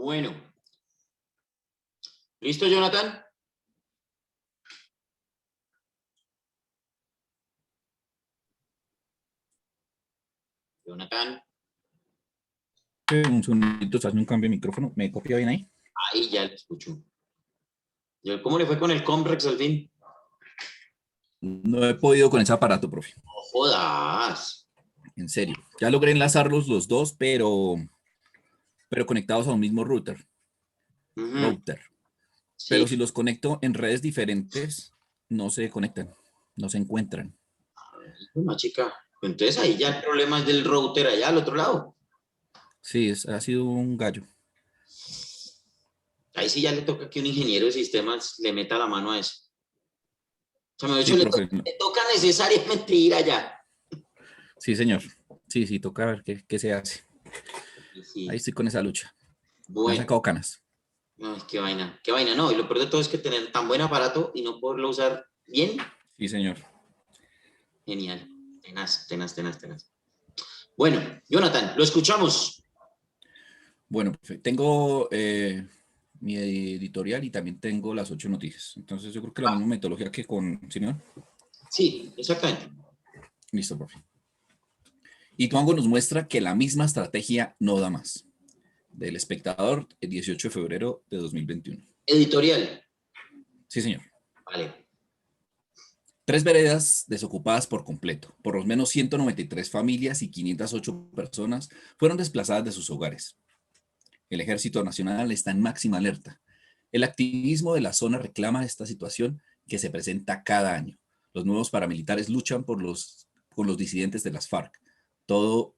Bueno. ¿Listo, Jonathan? Jonathan. Un segundito, se hace un cambio de micrófono. ¿Me copia bien ahí? Ahí ya le escucho. ¿Cómo le fue con el Comrex al fin? No he podido con ese aparato, profe. No jodas. En serio. Ya logré enlazarlos los dos, pero conectados a un mismo router. Sí. Pero si los conecto en redes diferentes, no se conectan, no se encuentran. Una chica. Entonces ahí ya el problema es del router allá al otro lado. Sí, ha sido un gallo. Ahí sí ya le toca que un ingeniero de sistemas le meta la mano a eso. O sea, me Sí, dicho, profe, le toca necesariamente ir allá. sí, señor. Sí, toca ver qué se hace. Sí. Ahí estoy con esa lucha. Me han Bueno. sacado canas. No, qué vaina, no. Y lo peor de todo es que tener tan buen aparato y no poderlo usar bien. Sí, señor. Genial. Tenaz. Bueno, Jonathan, lo escuchamos. Bueno, profe, tengo mi editorial y también tengo las 8 noticias. Entonces yo creo que la misma metodología que con... ¿Sí, no? Sí, exactamente. Listo, profe. Ituango nos muestra que la misma estrategia no da más. Del Espectador, el 18 de febrero de 2021. Editorial. Sí, señor. Vale. 3 veredas desocupadas por completo. Por lo menos 193 familias y 508 personas fueron desplazadas de sus hogares. El Ejército Nacional está en máxima alerta. El activismo de la zona reclama esta situación que se presenta cada año. Los nuevos paramilitares luchan con los disidentes de las FARC, todo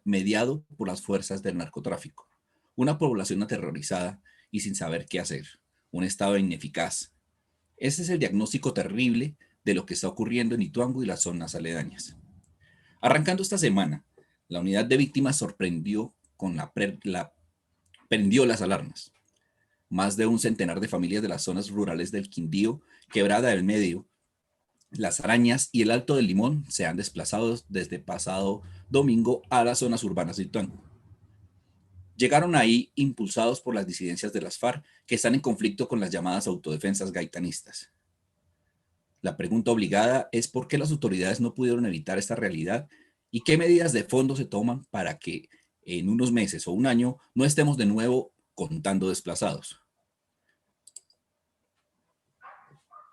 mediado por las fuerzas del narcotráfico. Una población aterrorizada y sin saber qué hacer. Un Estado ineficaz. Ese es el diagnóstico terrible de lo que está ocurriendo en Ituango y las zonas aledañas. Arrancando esta semana, la unidad de víctimas sorprendió con prendió las alarmas. Más de un centenar de familias de las zonas rurales del Quindío, Quebrada del Medio, Las Arañas y el Alto del Limón se han desplazado desde pasado domingo a las zonas urbanas de Ituango. Llegaron ahí impulsados por las disidencias de las FARC que están en conflicto con las llamadas autodefensas gaitanistas. La pregunta obligada es por qué las autoridades no pudieron evitar esta realidad y qué medidas de fondo se toman para que en unos meses o un año no estemos de nuevo contando desplazados.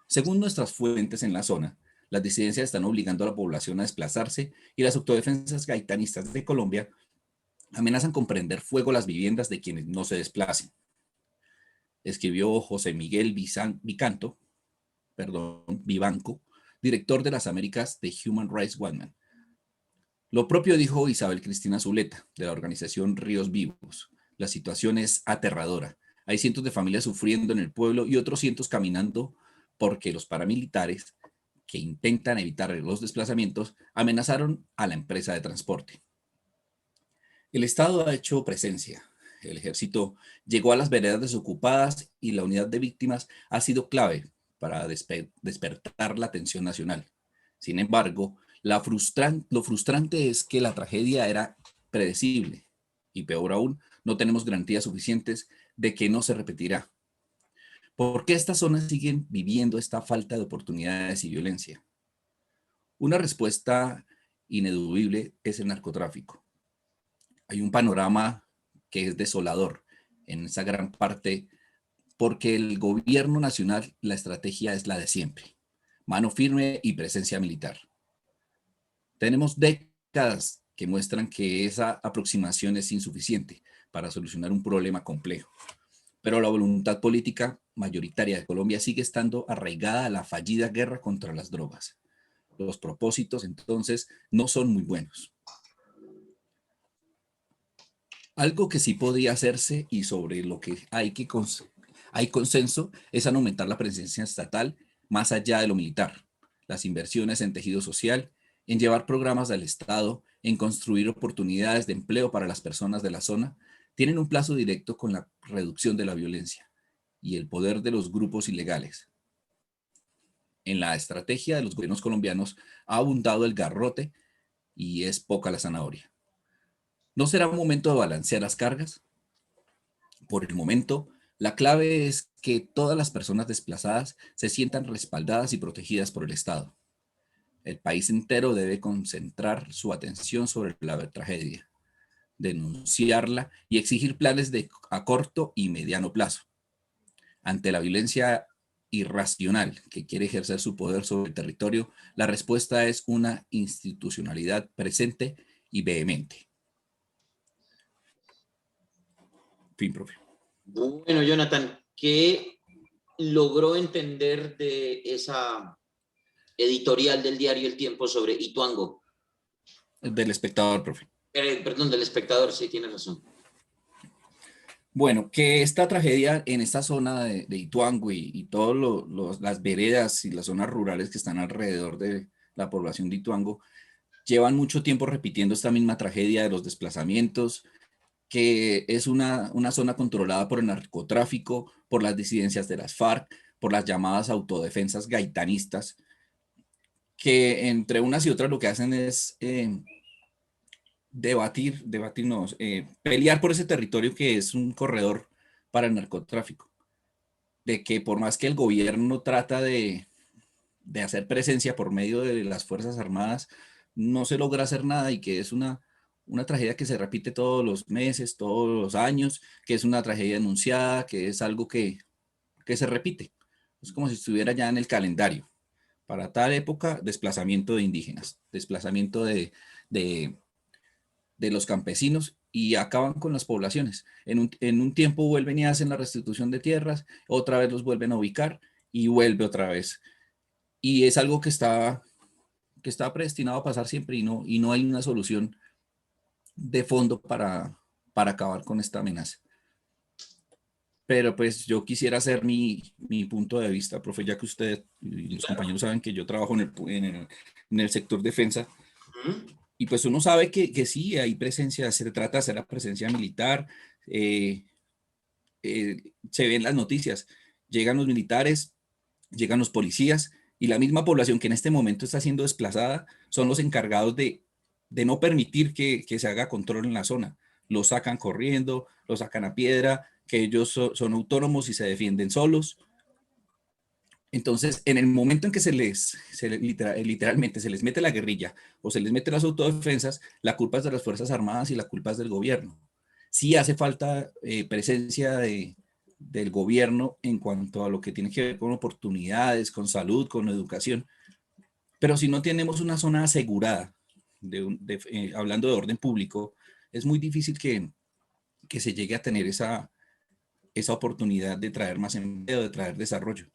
Según nuestras fuentes en la zona, las disidencias están obligando a la población a desplazarse y las autodefensas gaitanistas de Colombia amenazan con prender fuego las viviendas de quienes no se desplacen. Escribió José Miguel Vivanco, director de las Américas de Human Rights Watch. Lo propio dijo Isabel Cristina Zuleta, de la organización Ríos Vivos. La situación es aterradora. Hay cientos de familias sufriendo en el pueblo y otros cientos caminando porque los paramilitares que intentan evitar los desplazamientos amenazaron a la empresa de transporte. El Estado ha hecho presencia. El ejército llegó a las veredas desocupadas y la unidad de víctimas ha sido clave para despertar la atención nacional. Sin embargo, lo frustrante es que la tragedia era predecible y peor aún, no tenemos garantías suficientes de que no se repetirá. ¿Por qué estas zonas siguen viviendo esta falta de oportunidades y violencia? Una respuesta ineludible es el narcotráfico. Hay un panorama que es desolador en esa gran parte porque el gobierno nacional, la estrategia es la de siempre. Mano firme y presencia militar. Tenemos décadas que muestran que esa aproximación es insuficiente para solucionar un problema complejo. Pero la voluntad política mayoritaria de Colombia sigue estando arraigada a la fallida guerra contra las drogas. Los propósitos, entonces, no son muy buenos. Algo que sí podría hacerse y sobre lo que hay consenso es en aumentar la presencia estatal más allá de lo militar, las inversiones en tejido social, en llevar programas del Estado, en construir oportunidades de empleo para las personas de la zona, tienen un plazo directo con la reducción de la violencia y el poder de los grupos ilegales. En la estrategia de los gobiernos colombianos ha abundado el garrote y es poca la zanahoria. ¿No será un momento de balancear las cargas? Por el momento, la clave es que todas las personas desplazadas se sientan respaldadas y protegidas por el Estado. El país entero debe concentrar su atención sobre la tragedia, denunciarla y exigir planes a corto y mediano plazo. Ante la violencia irracional que quiere ejercer su poder sobre el territorio, la respuesta es una institucionalidad presente y vehemente. Fin, profe. Bueno, Jonathan, ¿qué logró entender de esa editorial del diario El Tiempo sobre Ituango? Del espectador, profe. Perdón, del Espectador, sí, tienes razón. Bueno, que esta tragedia en esta zona de Ituango y todas las veredas y las zonas rurales que están alrededor de la población de Ituango llevan mucho tiempo repitiendo esta misma tragedia de los desplazamientos, que es una zona controlada por el narcotráfico, por las disidencias de las FARC, por las llamadas autodefensas gaitanistas, que entre unas y otras lo que hacen es pelear por ese territorio que es un corredor para el narcotráfico. De que por más que el gobierno trata de hacer presencia por medio de las Fuerzas Armadas, no se logra hacer nada y que es una tragedia que se repite todos los meses, todos los años, que es una tragedia anunciada, que es algo que se repite. Es como si estuviera ya en el calendario. Para tal época, desplazamiento de indígenas, desplazamiento de, de los campesinos y acaban con las poblaciones. En un tiempo vuelven y hacen la restitución de tierras, otra vez los vuelven a ubicar y vuelve otra vez. Y es algo que está predestinado a pasar siempre y no hay una solución de fondo para acabar con esta amenaza. Pero pues yo quisiera hacer mi punto de vista, profe, ya que usted y los compañeros saben que yo trabajo en el sector defensa. Y pues uno sabe que sí, hay presencia, se trata de hacer la presencia militar, eh, se ven las noticias, llegan los militares, llegan los policías y la misma población que en este momento está siendo desplazada son los encargados de no permitir que se haga control en la zona. Los sacan corriendo, los sacan a piedra, que ellos son autónomos y se defienden solos. Entonces, en el momento en que literalmente se les mete la guerrilla o se les mete las autodefensas, la culpa es de las Fuerzas Armadas y la culpa es del gobierno. Sí hace falta presencia del gobierno en cuanto a lo que tiene que ver con oportunidades, con salud, con educación, pero si no tenemos una zona asegurada, hablando de orden público, es muy difícil que se llegue a tener esa oportunidad de traer más empleo, de traer desarrollo.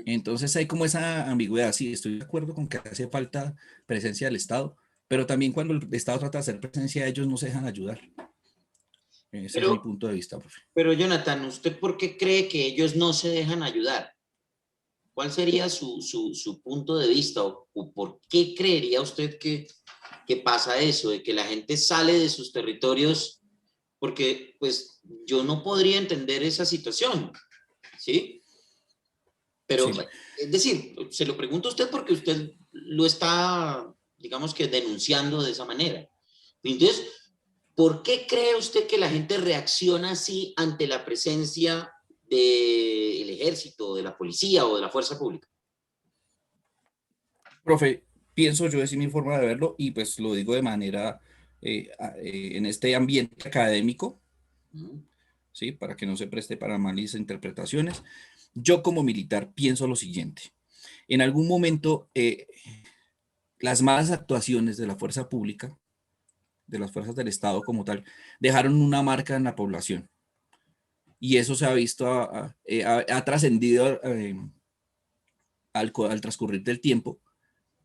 Entonces hay como esa ambigüedad. Sí, estoy de acuerdo con que hace falta presencia del Estado, pero también cuando el Estado trata de hacer presencia, ellos no se dejan ayudar. Ese es mi Pero, punto de vista, profe. pero Jonathan, ¿usted por qué cree que ellos no se dejan ayudar? ¿Cuál sería su punto de vista o por qué creería usted que pasa eso, de que la gente sale de sus territorios? Porque pues yo no podría entender esa situación, ¿sí? Pero, Sí, es decir, se lo pregunto a usted porque usted lo está, digamos que denunciando de esa manera. Entonces, ¿por qué cree usted que la gente reacciona así ante la presencia del ejército, de la policía o de la fuerza pública? profe, pienso yo, es mi forma de verlo y pues lo digo de manera en este ambiente académico, ¿sí? Para que no se preste para malas interpretaciones. Yo como militar pienso lo siguiente. En algún momento, las malas actuaciones de la fuerza pública, de las fuerzas del Estado como tal, dejaron una marca en la población. Y eso se ha visto, ha trascendido al transcurrir del tiempo.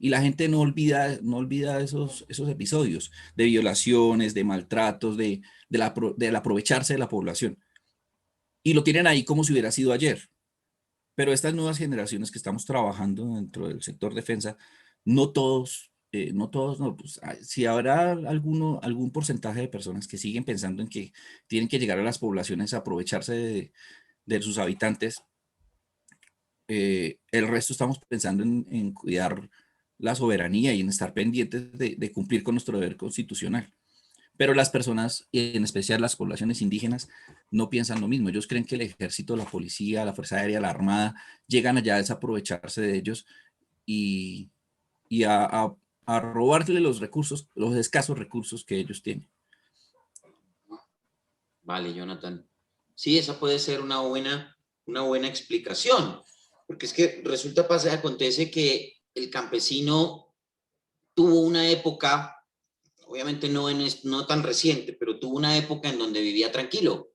Y la gente no olvida esos episodios de violaciones, de maltratos, del aprovecharse de la población. Y lo tienen ahí como si hubiera sido ayer. Pero estas nuevas generaciones que estamos trabajando dentro del sector defensa, no, pues, si habrá algún porcentaje de personas que siguen pensando en que tienen que llegar a las poblaciones a aprovecharse de sus habitantes, el resto estamos pensando en cuidar la soberanía y en estar pendientes de cumplir con nuestro deber constitucional. Pero las personas, y en especial las poblaciones indígenas, no piensan lo mismo. Ellos creen que el ejército, la policía, la Fuerza Aérea, la Armada, llegan allá a desaprovecharse de ellos y, y a robarle los recursos, los escasos recursos que ellos tienen. Vale, Jonathan. Sí, esa puede ser una buena explicación, porque es que resulta, pasa y acontece que el campesino tuvo una época, obviamente no tan reciente, pero tuvo una época en donde vivía tranquilo.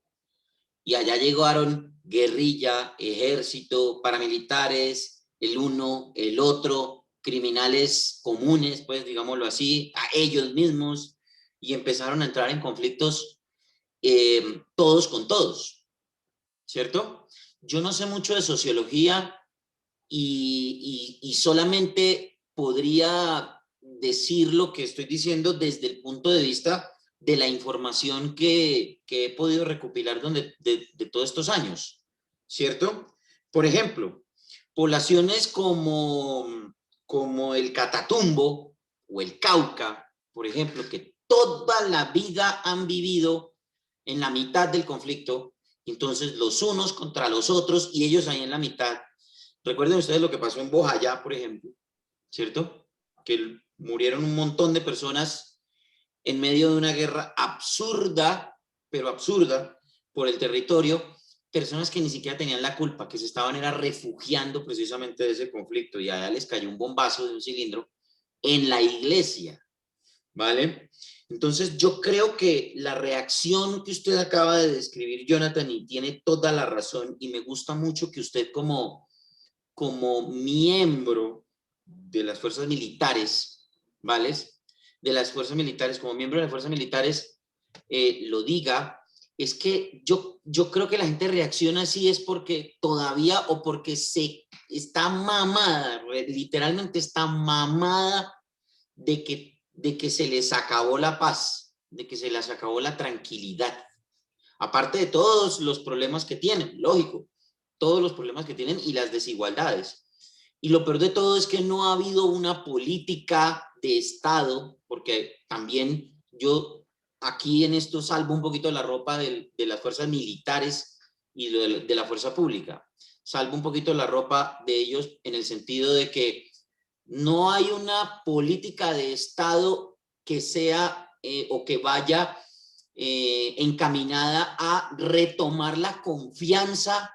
Y allá llegaron guerrilla, ejército, paramilitares, el uno, el otro, criminales comunes, pues digámoslo así, a ellos mismos, y empezaron a entrar en conflictos todos con todos, ¿cierto? Yo no sé mucho de sociología y solamente podría decir lo que estoy diciendo desde el punto de vista de la información que he podido recopilar de todos estos años, ¿cierto? Por ejemplo, poblaciones como el Catatumbo o el Cauca, por ejemplo, que toda la vida han vivido en la mitad del conflicto, entonces los unos contra los otros y ellos ahí en la mitad. Recuerden ustedes lo que pasó en Bojayá, por ejemplo, ¿cierto? Que murieron un montón de personas en medio de una guerra absurda, pero absurda, por el territorio, personas que ni siquiera tenían la culpa, que se estaban era refugiando precisamente de ese conflicto y allá les cayó un bombazo de un cilindro en la iglesia, ¿vale? Entonces yo creo que la reacción que usted acaba de describir, Jonathan, y tiene toda la razón, y me gusta mucho que usted como miembro de las fuerzas militares, ¿vale? De las fuerzas militares, como miembro de las fuerzas militares, lo diga, es que yo creo que la gente reacciona así es porque todavía o porque se está mamada, literalmente está mamada de que se les acabó la paz, de que se les acabó la tranquilidad. Aparte de todos los problemas que tienen, lógico, todos los problemas que tienen y las desigualdades. Y lo peor de todo es que no ha habido una política de Estado, porque también yo aquí en esto salvo un poquito la ropa de las fuerzas militares y de la fuerza pública. Salvo un poquito la ropa de ellos en el sentido de que no hay una política de Estado que sea o que vaya encaminada a retomar la confianza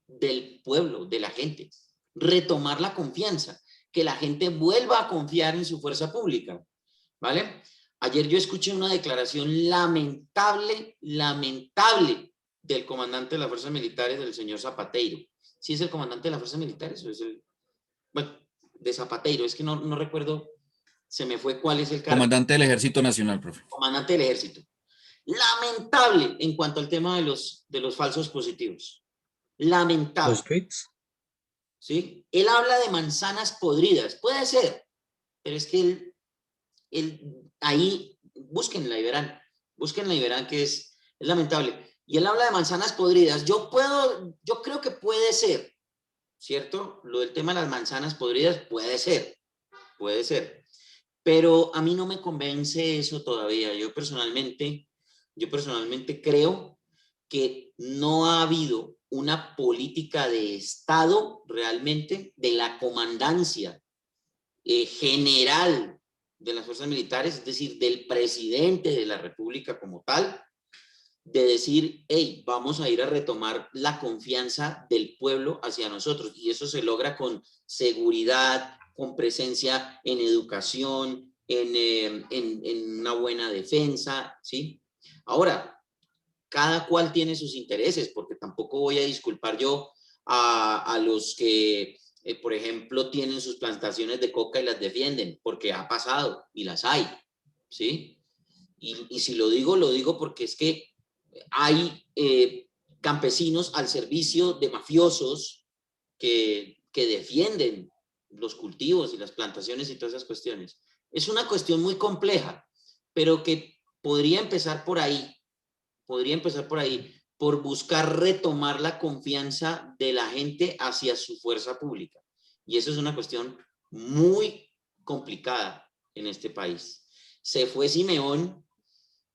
del pueblo, de la gente, retomar la confianza, que la gente vuelva a confiar en su fuerza pública, ¿vale? Ayer yo escuché una declaración lamentable del comandante de las fuerzas militares, del señor Zapateiro. ¿Sí es el comandante de las fuerzas militares o es el, bueno, de Zapateiro? Es que no recuerdo, se me fue cuál es el cargo. Comandante del Ejército Nacional, profe. Comandante del Ejército. Lamentable en cuanto al tema de los falsos positivos. Lamentable. Los tweets. ¿Sí? Él habla de manzanas podridas. Puede ser, pero es que él ahí, búsquenla y verán que es lamentable. Y él habla de manzanas podridas. Yo creo que puede ser, ¿cierto? Lo del tema de las manzanas podridas puede ser. Pero a mí no me convence eso todavía. Yo personalmente creo que no ha habido una política de Estado realmente de la comandancia general de las fuerzas militares, es decir, del presidente de la República como tal, de decir, hey, vamos a ir a retomar la confianza del pueblo hacia nosotros. Y eso se logra con seguridad, con presencia en educación, en una buena defensa, ¿sí? Ahora, cada cual tiene sus intereses, porque tampoco voy a disculpar yo a los que, por ejemplo, tienen sus plantaciones de coca y las defienden, porque ha pasado y las hay, ¿sí? Y si lo digo porque es que hay campesinos al servicio de mafiosos que defienden los cultivos y las plantaciones y todas esas cuestiones. Es una cuestión muy compleja, pero que podría empezar por ahí, por buscar retomar la confianza de la gente hacia su fuerza pública. Y eso es una cuestión muy complicada en este país. Se fue Simeón,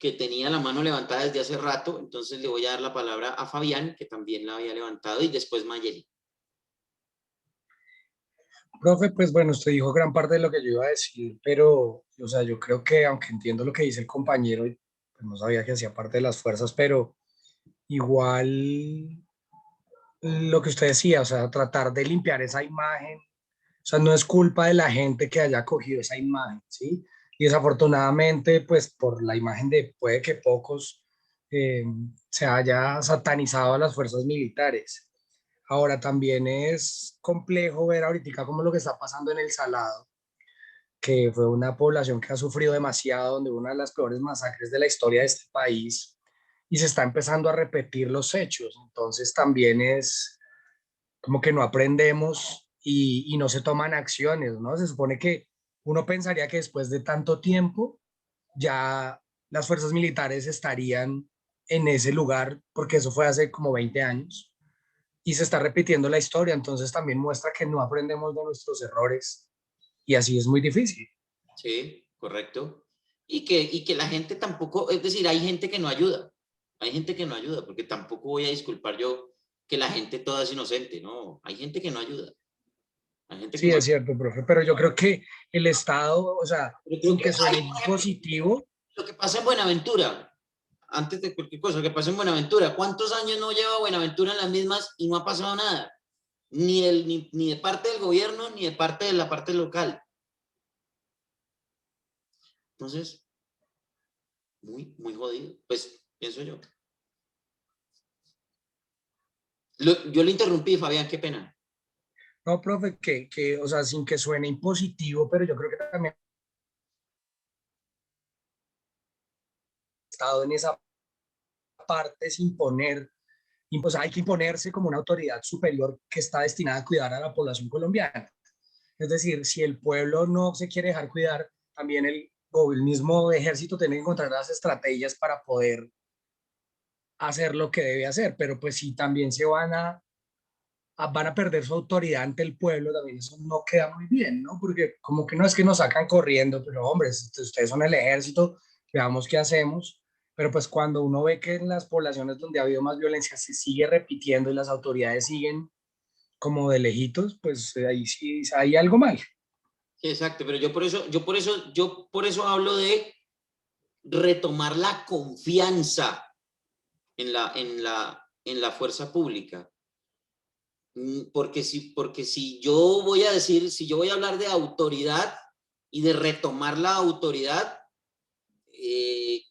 que tenía la mano levantada desde hace rato, entonces le voy a dar la palabra a Fabián, que también la había levantado, y después Mayeli. Profe, pues bueno, usted dijo gran parte de lo que yo iba a decir, pero, o sea, yo creo que, aunque entiendo lo que dice el compañero, y pues no sabía que hacía parte de las fuerzas, pero igual lo que usted decía, o sea, tratar de limpiar esa imagen, o sea, no es culpa de la gente que haya cogido esa imagen, ¿sí? Y desafortunadamente, pues por la imagen de puede que pocos eh, se haya satanizado a las fuerzas militares. Ahora también es complejo ver ahorita como lo que está pasando en El Salado, que fue una población que ha sufrido demasiado, donde hubo una de las peores masacres de la historia de este país, y se está empezando a repetir los hechos. Entonces también es como que no aprendemos y no se toman acciones, ¿no? Se supone que uno pensaría que después de tanto tiempo ya las fuerzas militares estarían en ese lugar, porque eso fue hace como 20 años, y se está repitiendo la historia, entonces también muestra que no aprendemos de nuestros errores, y así es muy difícil. Sí, correcto. Y que la gente tampoco, es decir, hay gente que no ayuda. Hay gente que no ayuda, porque tampoco voy a disculpar yo que la gente toda es inocente, no. Hay gente que no ayuda. Hay gente que Sí, no es ayuda. cierto, profe, pero yo creo que el Estado, o sea, Pero creo sin que que hay, suene por ejemplo, positivo, lo que pasa en Buenaventura, antes de cualquier cosa, que pasa en Buenaventura. ¿Cuántos años no lleva Buenaventura en las mismas y no ha pasado nada? Ni de parte del gobierno, ni de parte de la parte local. Entonces, muy jodido. Pues, pienso yo. Yo le interrumpí, Fabián, qué pena. no, profe, o sea, sin que suene impositivo, pero yo creo que también el Estado en esa parte es imponer, pues hay que imponerse como una autoridad superior que está destinada a cuidar a la población colombiana. Es decir, si el pueblo no se quiere dejar cuidar, también el mismo ejército tiene que encontrar las estrategias para poder hacer lo que debe hacer, pero pues si también van a perder su autoridad ante el pueblo, también eso no queda muy bien, ¿no? Porque como que no es que nos sacan corriendo, pero hombre, ustedes son el ejército, veamos qué hacemos. Pero pues cuando uno ve que en las poblaciones donde ha habido más violencia se sigue repitiendo y las autoridades siguen como de lejitos, pues ahí sí hay algo mal. Sí, exacto, pero yo por eso hablo de retomar la confianza en la fuerza pública. Porque si yo voy a decir, si yo voy a hablar de autoridad y de retomar la autoridad, eh,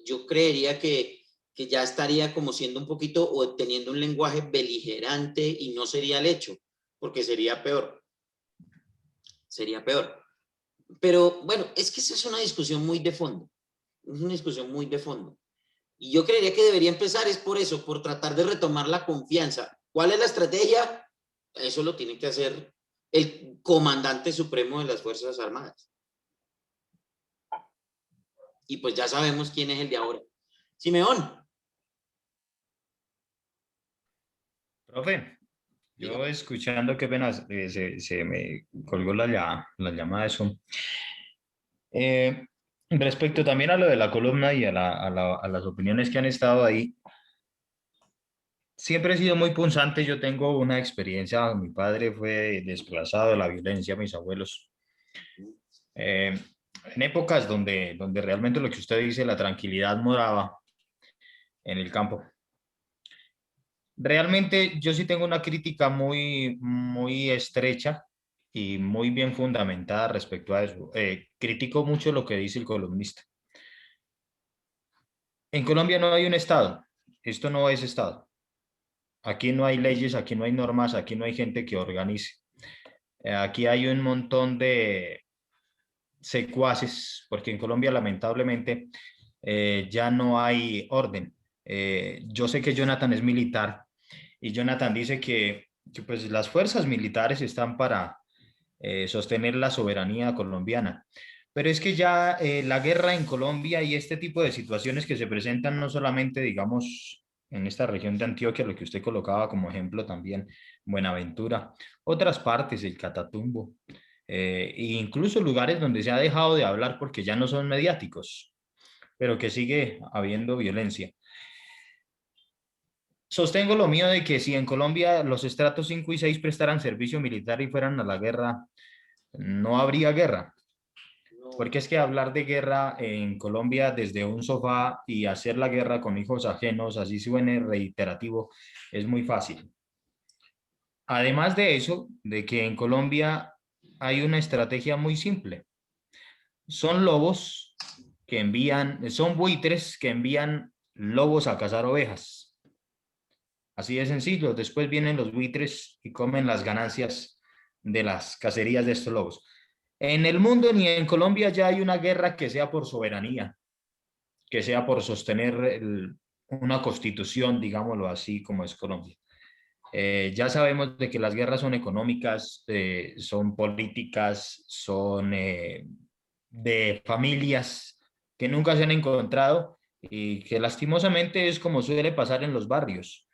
yo creería que ya estaría como siendo un poquito o teniendo un lenguaje beligerante y no sería el hecho, porque sería peor, sería peor. Pero bueno, es que esa es una discusión muy de fondo, es una discusión muy de fondo. Y yo creería que debería empezar es por eso, por tratar de retomar la confianza. ¿Cuál es la estrategia? Eso lo tiene que hacer el comandante supremo de las Fuerzas Armadas. Y pues ya sabemos quién es el de ahora. Simeón. Profe, yo Dígame. escuchando, qué pena, se me colgó la llamada de Zoom. Eh, Respecto también a lo de la columna y a las opiniones que han estado ahí, siempre he sido muy punzante. Yo tengo una experiencia, mi padre fue desplazado de la violencia, mis abuelos. Eh, en épocas donde realmente lo que usted dice, la tranquilidad moraba en el campo. Realmente yo sí tengo una crítica muy estrecha y muy bien fundamentada respecto a eso. Critico mucho lo que dice el columnista. En Colombia no hay un Estado. Esto no es Estado. Aquí no hay leyes, aquí no hay normas, aquí no hay gente que organice. Aquí hay un montón de secuaces, porque en Colombia lamentablemente ya no hay orden. Yo sé que Jonathan es militar y Jonathan dice que pues las fuerzas militares están para sostener la soberanía colombiana. Pero es que ya la guerra en Colombia y este tipo de situaciones que se presentan no solamente, digamos, en esta región de Antioquia, lo que usted colocaba como ejemplo también, Buenaventura, otras partes, el Catatumbo, e incluso lugares donde se ha dejado de hablar porque ya no son mediáticos. pero que sigue habiendo violencia. Sostengo lo mío de que si en Colombia los estratos 5 y 6 prestaran servicio militar y fueran a la guerra, no habría guerra. No, Porque es que hablar de guerra en Colombia desde un sofá y hacer la guerra con hijos ajenos, así suene reiterativo, es muy fácil. Además de eso, de que en Colombia hay una estrategia muy simple. Son lobos que envían, son buitres que envían lobos a cazar ovejas. Así de sencillo. Después vienen los buitres y comen las ganancias de las cacerías de estos lobos. En el mundo ni en Colombia ya hay una guerra que sea por soberanía, que sea por sostener una constitución, digámoslo así, como es Colombia. Ya sabemos de que las guerras son económicas, son políticas, son de familias que nunca se han encontrado y que lastimosamente es como suele pasar en los barrios.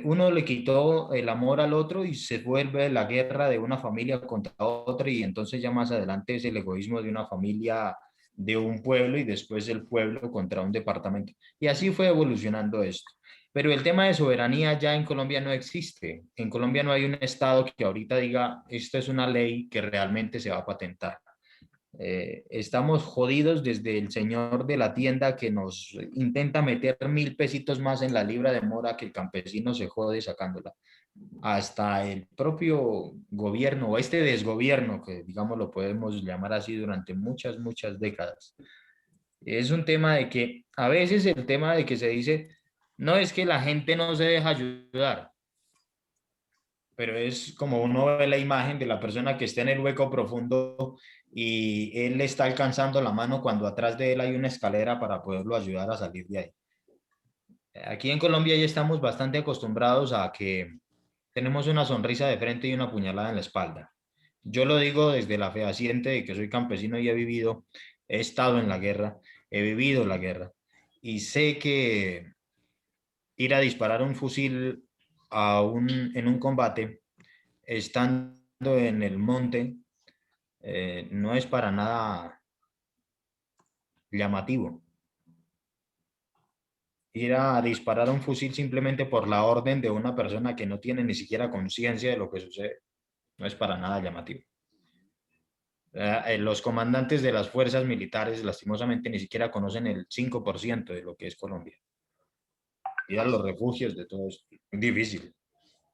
Uno le quitó el amor al otro y se vuelve la guerra de una familia contra otra y entonces ya más adelante es el egoísmo de una familia, de un pueblo y después el pueblo contra un departamento. Y así fue evolucionando esto. Pero el tema de soberanía ya en Colombia no existe. En Colombia no hay un estado que ahorita diga, esto es una ley que realmente se va a patentar. Estamos jodidos desde el señor de la tienda que nos intenta meter 1.000 pesitos más en la libra de mora que el campesino se jode sacándola, hasta el propio gobierno o este desgobierno, que digamos lo podemos llamar así durante muchas, muchas décadas. Es un tema de que a veces el tema de que se dice, no es que la gente no se deja ayudar, pero es como uno ve la imagen de la persona que está en el hueco profundo y él le está alcanzando la mano cuando atrás de él hay una escalera para poderlo ayudar a salir de ahí. Aquí en Colombia ya estamos bastante acostumbrados a que tenemos una sonrisa de frente y una puñalada en la espalda. Yo lo digo desde la fehaciente de que soy campesino y he vivido, he estado en la guerra, he vivido la guerra y sé que ir a disparar un fusil en un combate estando en el monte no es para nada llamativo. Ir a disparar un fusil simplemente por la orden de una persona que no tiene ni siquiera conciencia de lo que sucede no es para nada llamativo. Los comandantes de las fuerzas militares lastimosamente ni siquiera conocen el 5% de lo que es Colombia. Ir a los refugios de todo esto. Es difícil.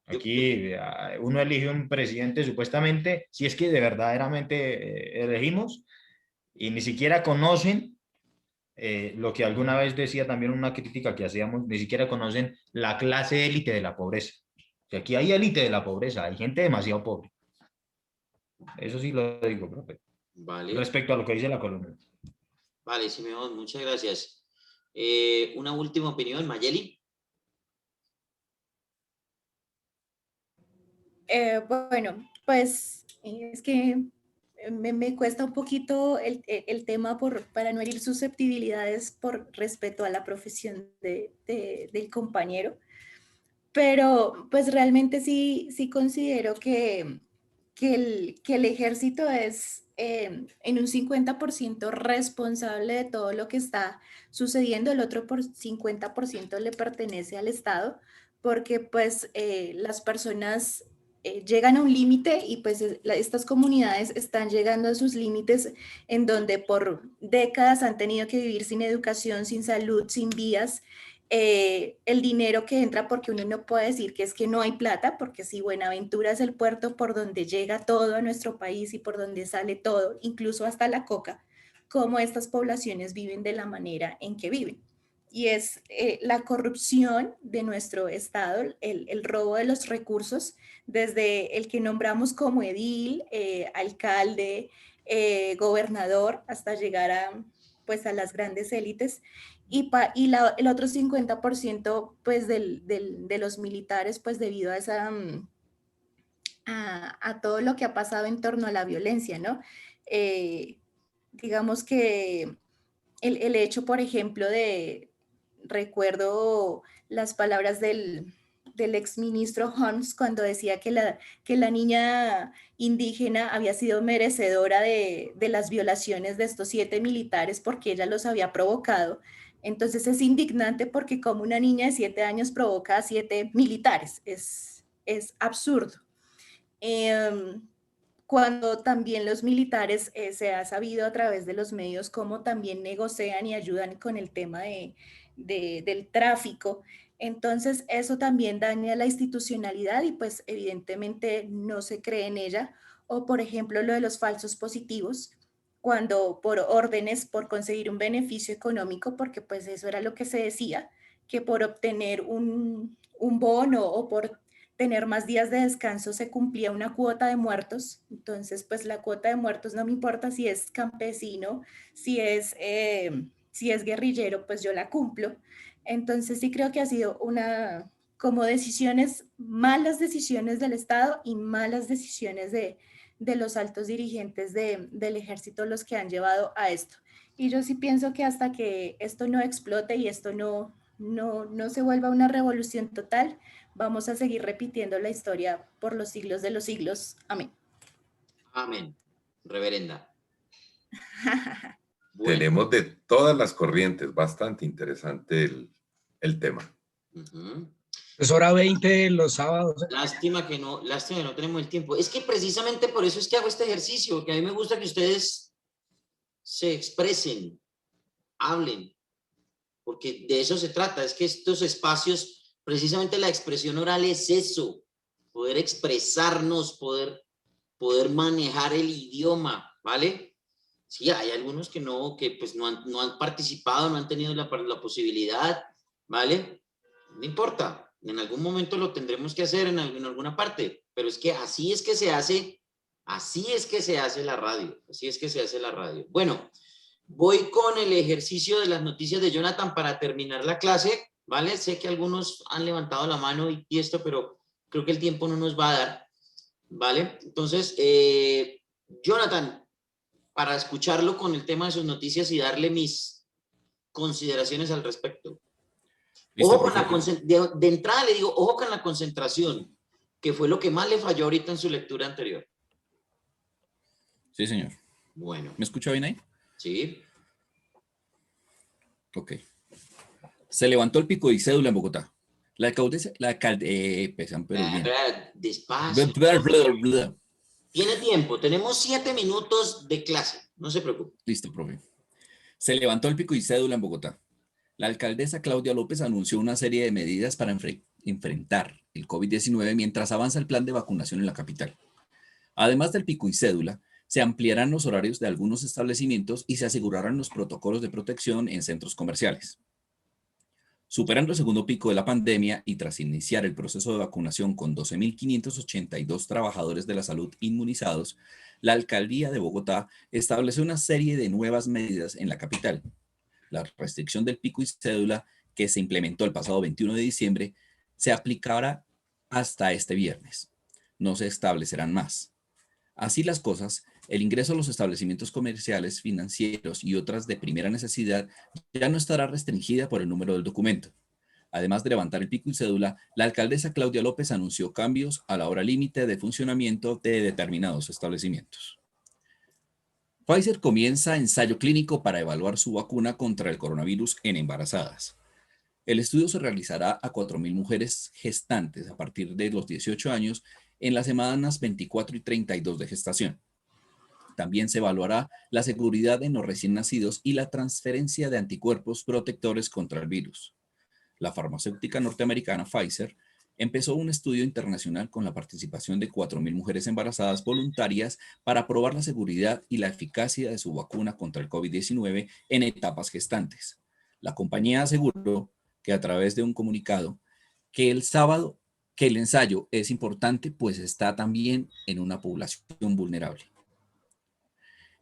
Aquí uno elige un presidente supuestamente, si es que de verdaderamente elegimos, y ni siquiera conocen lo que alguna vez decía también una crítica que hacíamos, ni siquiera conocen la clase élite de la pobreza. Que aquí hay élite de la pobreza, hay gente demasiado pobre. Eso sí lo digo, profe. vale, Respecto a lo que dice la columna. vale, Simeón, muchas gracias. Una última opinión, Mayeli. Bueno, pues es que me cuesta un poquito el tema para no herir susceptibilidades por respeto a la profesión del compañero, pero pues realmente sí considero que el ejército es en un 50% responsable de todo lo que está sucediendo, el otro 50% le pertenece al Estado, porque pues las personas llegan a un límite y pues estas comunidades están llegando a sus límites en donde por décadas han tenido que vivir sin educación, sin salud, sin vías. El dinero que entra, porque uno no puede decir que es que no hay plata, porque si Buenaventura es el puerto por donde llega todo a nuestro país y por donde sale todo, incluso hasta la coca, cómo estas poblaciones viven de la manera en que viven. Y es la corrupción de nuestro Estado, el robo de los recursos, desde el que nombramos como edil, alcalde, gobernador, hasta llegar pues, a las grandes élites. El otro 50% pues, de los militares, pues debido a, a todo lo que ha pasado en torno a la violencia, ¿no? Digamos que el hecho, por ejemplo, recuerdo las palabras del exministro Holmes cuando decía que la niña indígena había sido merecedora de las violaciones de estos 7 militares porque ella los había provocado. Entonces es indignante porque como una niña de 7 años provoca a 7 militares, es absurdo. Cuando también los militares se ha sabido a través de los medios cómo también negocian y ayudan con el tema del tráfico. Entonces eso también daña la institucionalidad y pues evidentemente no se cree en ella. O por ejemplo lo de los falsos positivos, cuando por órdenes, por conseguir un beneficio económico, porque pues eso era lo que se decía, que por obtener un bono o por tener más días de descanso se cumplía una cuota de muertos. Entonces, pues la cuota de muertos no me importa si es campesino, si es guerrillero, pues yo la cumplo. Entonces sí creo que ha sido como malas decisiones del Estado y malas decisiones de los altos dirigentes del ejército los que han llevado a esto. Y yo sí pienso que hasta que esto no explote y esto no se vuelva una revolución total, vamos a seguir repitiendo la historia por los siglos de los siglos. Amén. Amén. Reverenda. Bueno. Tenemos de todas las corrientes, bastante interesante el tema. Es hora 20 los sábados. Lástima que no tenemos el tiempo. Es que precisamente por eso es que hago este ejercicio, que a mí me gusta que ustedes se expresen, hablen, porque de eso se trata. Es que estos espacios, precisamente la expresión oral es eso, poder expresarnos, poder manejar el idioma, ¿vale? Sí, hay algunos que pues no han participado, no han tenido la posibilidad, ¿vale? No importa, en algún momento lo tendremos que hacer en alguna parte, pero es que así es que se hace la radio, así es que se hace la radio. Bueno, voy con el ejercicio de las noticias de Jonathan para terminar la clase, ¿vale? Sé que algunos han levantado la mano y esto, pero creo que el tiempo no nos va a dar, ¿vale? Entonces, Jonathan, para escucharlo con el tema de sus noticias y darle mis consideraciones al respecto. Listo, Ojo con de entrada le digo, ojo con la concentración, que fue lo que más le falló ahorita en su lectura anterior. Sí, señor. Bueno. ¿Me escucha bien ahí? Sí. Ok. Se levantó el pico y cédula en Bogotá. Despacio. Tiene tiempo, tenemos 7 minutos de clase, no se preocupe. Listo, profe. Se levantó el pico y cédula en Bogotá. La alcaldesa Claudia López anunció una serie de medidas para enfrentar el COVID-19 mientras avanza el plan de vacunación en la capital. Además del pico y cédula, se ampliarán los horarios de algunos establecimientos y se asegurarán los protocolos de protección en centros comerciales. Superando el segundo pico de la pandemia y tras iniciar el proceso de vacunación con 12.582 trabajadores de la salud inmunizados, la alcaldía de Bogotá estableció una serie de nuevas medidas en la capital. La restricción del pico y cédula, que se implementó el pasado 21 de diciembre, se aplicará hasta este viernes. No se establecerán más. Así las cosas, el ingreso a los establecimientos comerciales, financieros y otras de primera necesidad ya no estará restringida por el número del documento. Además de levantar el pico y cédula, la alcaldesa Claudia López anunció cambios a la hora límite de funcionamiento de determinados establecimientos. Pfizer comienza ensayo clínico para evaluar su vacuna contra el coronavirus en embarazadas. El estudio se realizará a 4.000 mujeres gestantes a partir de los 18 años en las semanas 24 y 32 de gestación. También se evaluará la seguridad en los recién nacidos y la transferencia de anticuerpos protectores contra el virus. La farmacéutica norteamericana Pfizer empezó un estudio internacional con la participación de 4.000 mujeres embarazadas voluntarias para probar la seguridad y la eficacia de su vacuna contra el COVID-19 en etapas gestantes. La compañía aseguró que a través de un comunicado que el ensayo es importante, pues está también en una población vulnerable.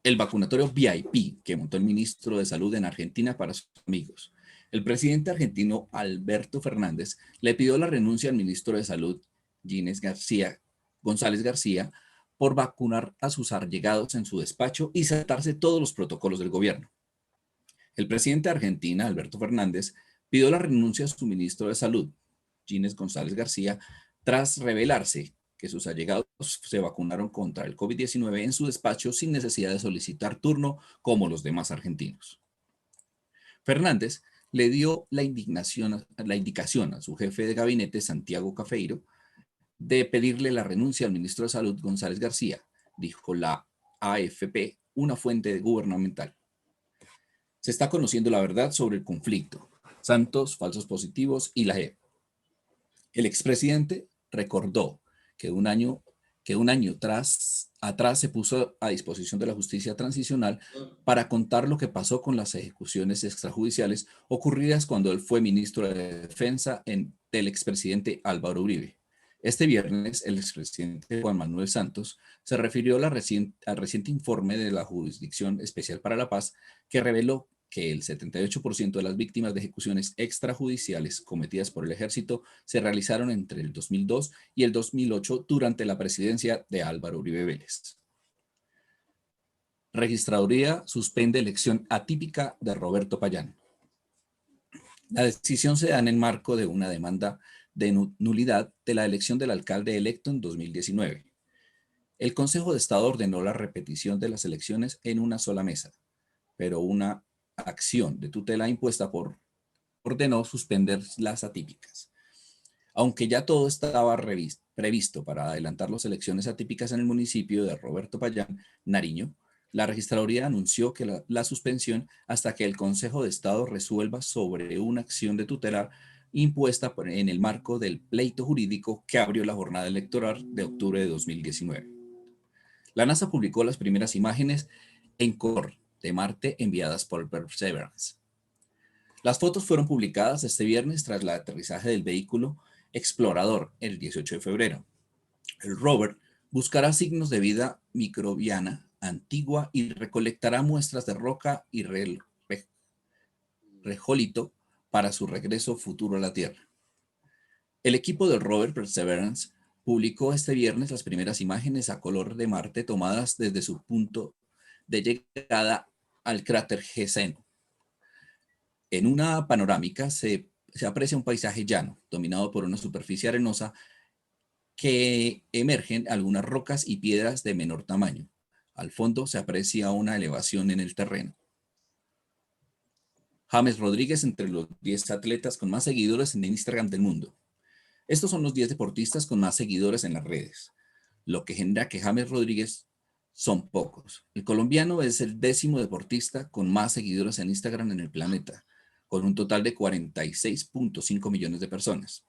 El vacunatorio VIP que montó el ministro de Salud en Argentina para sus amigos. El presidente argentino Alberto Fernández le pidió la renuncia al ministro de Salud, González García, por vacunar a sus allegados en su despacho y saltarse todos los protocolos del gobierno. El presidente de Argentina, Alberto Fernández, pidió la renuncia a su ministro de Salud, Gines González García, tras revelarse que sus allegados se vacunaron contra el COVID-19 en su despacho sin necesidad de solicitar turno como los demás argentinos. Fernández le dio la indicación a su jefe de gabinete, Santiago Cafeiro, de pedirle la renuncia al ministro de Salud, González García, dijo la AFP, una fuente gubernamental. Se está conociendo la verdad sobre el conflicto, Santos, falsos positivos y la JEP. El expresidente recordó que un año atrás se puso a disposición de la justicia transicional para contar lo que pasó con las ejecuciones extrajudiciales ocurridas cuando él fue ministro de Defensa del expresidente Álvaro Uribe. Este viernes, el expresidente Juan Manuel Santos se refirió al reciente informe de la Jurisdicción Especial para la Paz que reveló que el 78% de las víctimas de ejecuciones extrajudiciales cometidas por el ejército se realizaron entre el 2002 y el 2008 durante la presidencia de Álvaro Uribe Vélez. Registraduría suspende elección atípica de Roberto Payán. La decisión se da en el marco de una demanda de nulidad de la elección del alcalde electo en 2019. El Consejo de Estado ordenó la repetición de las elecciones en una sola mesa, pero una acción de tutela impuesta ordenó suspender las atípicas. Aunque ya todo estaba previsto para adelantar las elecciones atípicas en el municipio de Roberto Payán, Nariño, la registraduría anunció que la suspensión hasta que el Consejo de Estado resuelva sobre una acción de tutela impuesta en el marco del pleito jurídico que abrió la jornada electoral de octubre de 2019. La NASA publicó las primeras imágenes en color de Marte enviadas por Perseverance. Las fotos fueron publicadas este viernes tras el aterrizaje del vehículo explorador el 18 de febrero. El rover buscará signos de vida microbiana antigua y recolectará muestras de roca y regolito para su regreso futuro a la Tierra. El equipo del rover Perseverance publicó este viernes las primeras imágenes a color de Marte tomadas desde su punto de llegada al cráter Geseno. En una panorámica se aprecia un paisaje llano, dominado por una superficie arenosa que emergen algunas rocas y piedras de menor tamaño. Al fondo se aprecia una elevación en el terreno. James Rodríguez entre los 10 atletas con más seguidores en Instagram del mundo. Estos son los 10 deportistas con más seguidores en las redes, lo que genera que James Rodríguez son pocos. El colombiano es el 10º deportista con más seguidores en Instagram en el planeta, con un total de 46.5 millones de personas.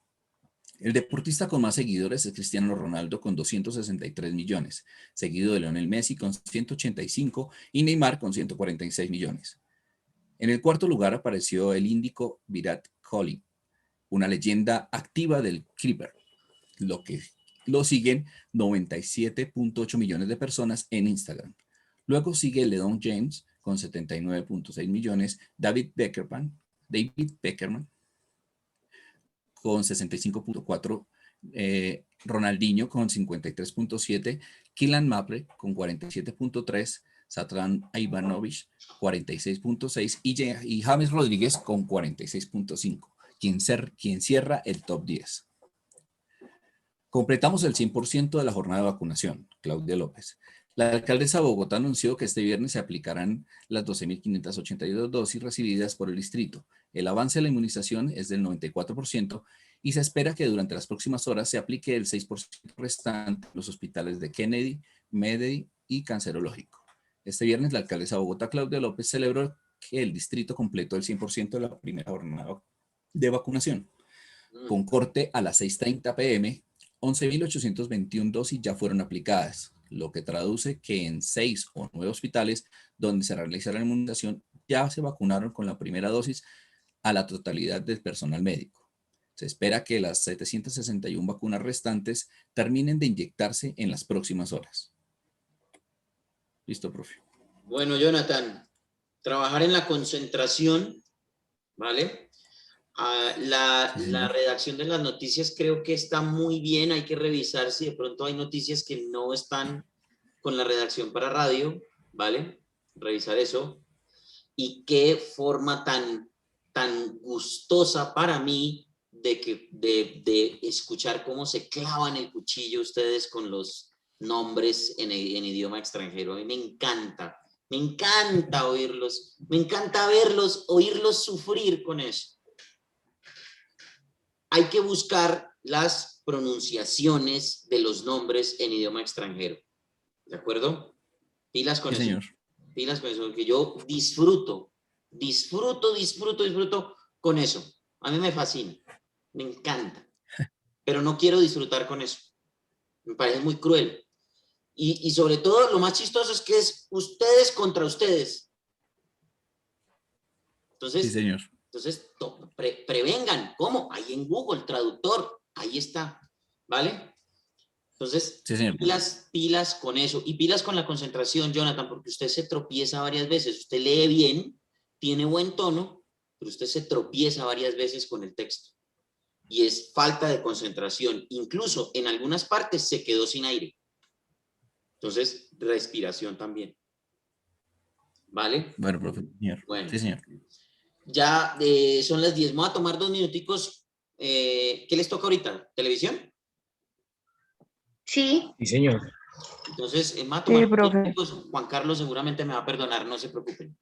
El deportista con más seguidores es Cristiano Ronaldo con 263 millones, seguido de Lionel Messi con 185 y Neymar con 146 millones. En el cuarto lugar apareció el índico Virat Kohli, una leyenda activa del cricket, lo siguen 97.8 millones de personas en Instagram. Luego sigue LeBron James con 79.6 millones, David Beckerman con 65.4, Ronaldinho con 53.7, Kylian Mbappé con 47.3, Zlatan Ibrahimovic 46.6 y James Rodríguez con 46.5, quien cierra el top 10. Completamos el 100% de la jornada de vacunación, Claudia López. La alcaldesa de Bogotá anunció que este viernes se aplicarán las 12.582 dosis recibidas por el distrito. El avance de la inmunización es del 94% y se espera que durante las próximas horas se aplique el 6% restante en los hospitales de Kennedy, Medellín y Cancerológico. Este viernes la alcaldesa de Bogotá, Claudia López, celebró que el distrito completó el 100% de la primera jornada de vacunación. Con corte a las 6:30 p.m., 11.821 dosis ya fueron aplicadas, lo que traduce que en 6 o 9 hospitales donde se realiza la inmunización ya se vacunaron con la primera dosis a la totalidad del personal médico. Se espera que las 761 vacunas restantes terminen de inyectarse en las próximas horas. Listo, profe. Bueno, Jonathan, trabajar en la concentración, ¿vale? La redacción de las noticias creo que está muy bien, hay que revisar si de pronto hay noticias que no están con la redacción para radio, ¿vale? Revisar eso. Y qué forma tan gustosa para mí de escuchar cómo se clavan el cuchillo ustedes con los nombres en idioma extranjero. A mí me encanta oírlos, me encanta oírlos sufrir con eso. Hay que buscar las pronunciaciones de los nombres en idioma extranjero. ¿De acuerdo? Pilas con Sí, eso. señor. Pilas con eso, porque yo disfruto con eso. A mí me fascina, me encanta, pero no quiero disfrutar con eso. Me parece muy cruel. Y sobre todo, lo más chistoso es que es ustedes contra ustedes. Entonces, Sí, señor. Entonces, prevengan. ¿Cómo? Ahí en Google, traductor, ahí está, ¿vale? Entonces, Sí, señor. pilas con eso y pilas con la concentración, Jonathan, porque usted se tropieza varias veces. Usted lee bien, tiene buen tono, pero usted se tropieza varias veces con el texto. Y es falta de concentración. Incluso en algunas partes se quedó sin aire. Entonces, respiración también. ¿Vale? Bueno, profe, señor. Bueno. Sí, señor. Ya son las 10. Me voy a tomar 2 minuticos. ¿Qué les toca ahorita? ¿Televisión? Sí. Sí, señor. Entonces, me voy a tomar Sí, profe. minuticos. Juan Carlos seguramente me va a perdonar, no se preocupen.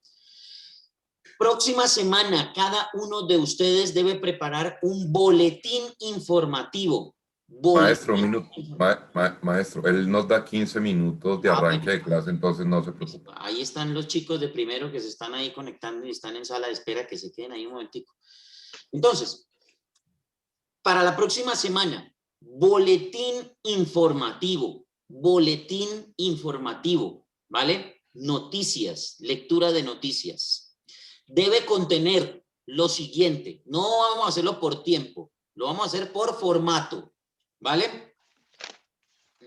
Próxima semana, cada uno de ustedes debe preparar un boletín informativo. Maestro, un minuto. Maestro, él nos da 15 minutos de arranque de clase, entonces no se preocupe. Ahí están los chicos de primero que se están ahí conectando y están en sala de espera, que se queden ahí un momentico. Entonces, para la próxima semana, boletín informativo, ¿vale? Noticias, lectura de noticias. Debe contener lo siguiente, no vamos a hacerlo por tiempo, lo vamos a hacer por formato, ¿vale?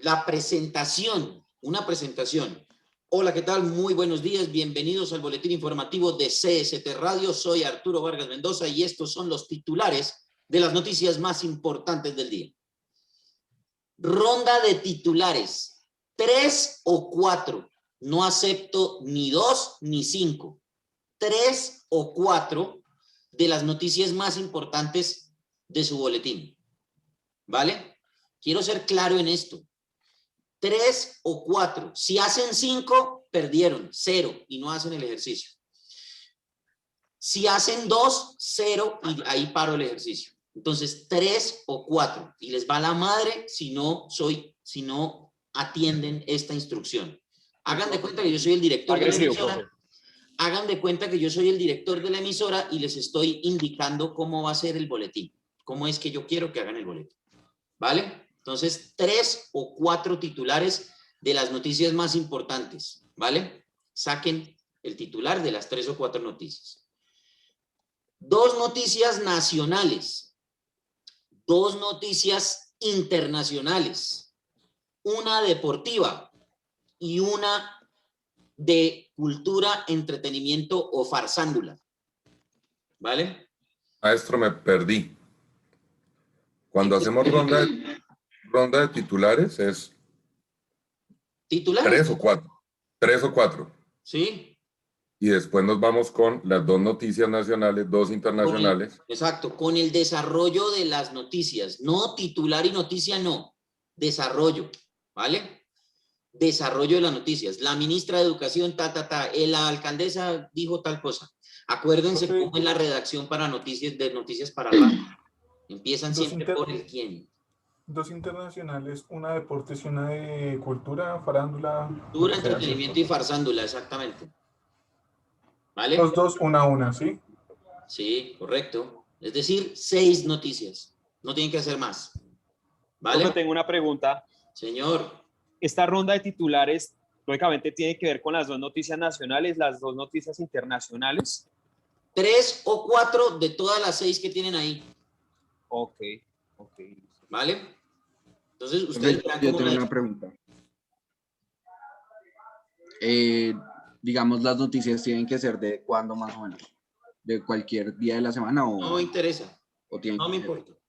La presentación, una presentación. Hola, ¿qué tal? Muy buenos días, bienvenidos al boletín informativo de CST Radio. Soy Arturo Vargas Mendoza y estos son los titulares de las noticias más importantes del día. Ronda de titulares, 3 o 4. No acepto ni 2 ni 5. 3 o 4 de las noticias más importantes de su boletín. ¿Vale? Quiero ser claro en esto. 3 o 4. Si hacen 5, perdieron, 0, y no hacen el ejercicio. Si hacen 2, 0, y ahí paro el ejercicio. Entonces, 3 o 4. Y les va la madre si no atienden esta instrucción. Hagan de cuenta que yo soy el director de la emisora. Hagan de cuenta que yo soy el director de la emisora y les estoy indicando cómo va a ser el boletín. Cómo es que yo quiero que hagan el boletín. ¿Vale? Entonces, 3 o 4 titulares de las noticias más importantes, ¿vale? Saquen el titular de las 3 o 4 noticias. 2 noticias nacionales, 2 noticias internacionales, una deportiva y una de cultura, entretenimiento o farsándula, ¿vale? Maestro, me perdí. Cuando hacemos ronda de titulares es ¿Titulares? 3 o 4. 3 o 4. Sí. Y después nos vamos con las 2 noticias nacionales, 2 internacionales. Exacto, con el desarrollo de las noticias. No titular y noticia, no. Desarrollo, ¿vale? Desarrollo de las noticias. La ministra de Educación, la alcaldesa dijo tal cosa. Acuérdense cómo es la redacción para noticias, de noticias para radio. Empiezan siempre por el quién. 2 internacionales, una de deportes y una de cultura, farándula. Cultura, entretenimiento y farsándula, exactamente. ¿Vale? Los 2, una a una, ¿sí? Sí, correcto. Es decir, 6 noticias. No tienen que hacer más. ¿Vale? Profe, tengo una pregunta. Señor. Esta ronda de titulares, lógicamente, tiene que ver con las 2 noticias nacionales, las 2 noticias internacionales. 3 o 4 de todas las 6 que tienen ahí. Ok. ¿Vale? Entonces, ustedes... Yo tengo una pregunta. Digamos, las noticias tienen que ser de cuándo más o menos. ¿De cualquier día de la semana o...? No me interesa. O tienen No me que ser importa.